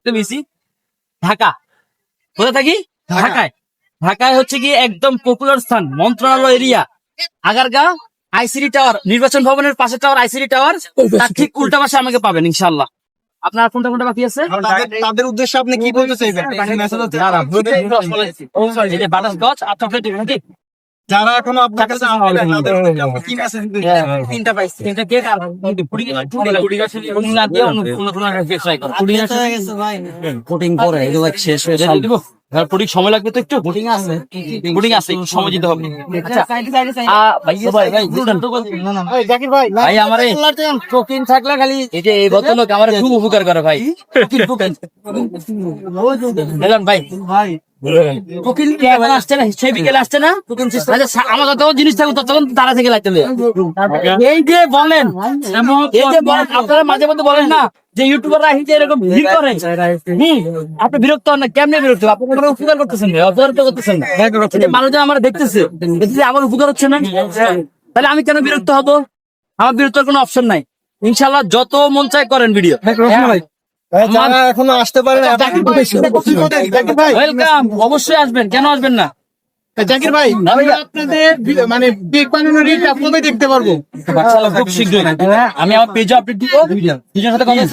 একদম ইজি। ঢাকা, কোথায় থাকি? ঢাকায়। ঢাকায় হচ্ছে কি একদম পপুলার স্থান, মন্ত্রণালয় এরিয়া, আগারগাঁও আইসিডি টাওয়ার, নির্বাচন ভবনের পাশে টাওয়ার, আইসিডি টাওয়ার, তার ঠিক উল্টা পাশে আমাকে পাবেন ইনশাআল্লাহ। আপনার কোনটা কোনটা বাকি আছে? তাদের উদ্দেশ্যে আপনি কি বলতে চাইবেন? এই যে বাটারস্কচ আর চকলেট নাকি? যারা এখনো আপনার কাছে কি মেসেজ তিনটা পাইছে? তিনটা কেক আর পুডিং আছে না দিয়ে অন্য কোনো কেক ট্রাই করো। পুডিং আছে কোটিং করে এগুলো শেষ হয়ে দিয়ে দিব। আর পুডিং সময় লাগবে তো একটু। পুডিং আছে, পুডিং আছে, একটু সময় দিতে হবে। আচ্ছা ভাই জাকির ভাই ভাই আমারে কোকিং থাকলে খালি এই যে এই ভদ্রলোক আমার খুব উপকার করে ভাই। দেখেন ভাই কোকিল কে এখন আসছে না, সে বিকেলে আসছে না। আচ্ছা আমার যত জিনিস থাকুক ততক্ষণ তারা থেকে লাগতে হবে। এই যে বলেন, এই যে বলেন, আপনারা মাঝে মধ্যে বলেন না যে ইউটিউবাররা হিতে এরকম ভিড় করে, আপনি বিরক্ত হন না? কেমনে বিরক্ত? আপনি কোনো উপকার করতেছেন না, অপকার তো করতেছেন না। মানুষজন আমার দেখতেছে, আমার উপকার হচ্ছে না, তাহলে আমি কেন বিরক্ত হবো? আমার বিরক্তর কোনো অপশন নাই। ইনশাল্লাহ যত মন চায় করেন ভিডিও। যারা এখনো আসতে পারে না, জাকির ভাই ওয়েলকাম, অবশ্যই আসবেন, কেন আসবেন না? জাকির ভাই আপনাদের মানে কেক বানানোর রিলটা কবে দেখতে পারবো? খুব শীঘ্রই আমি আমার পেজে আপডেট দিব, নিজের সাথে কথা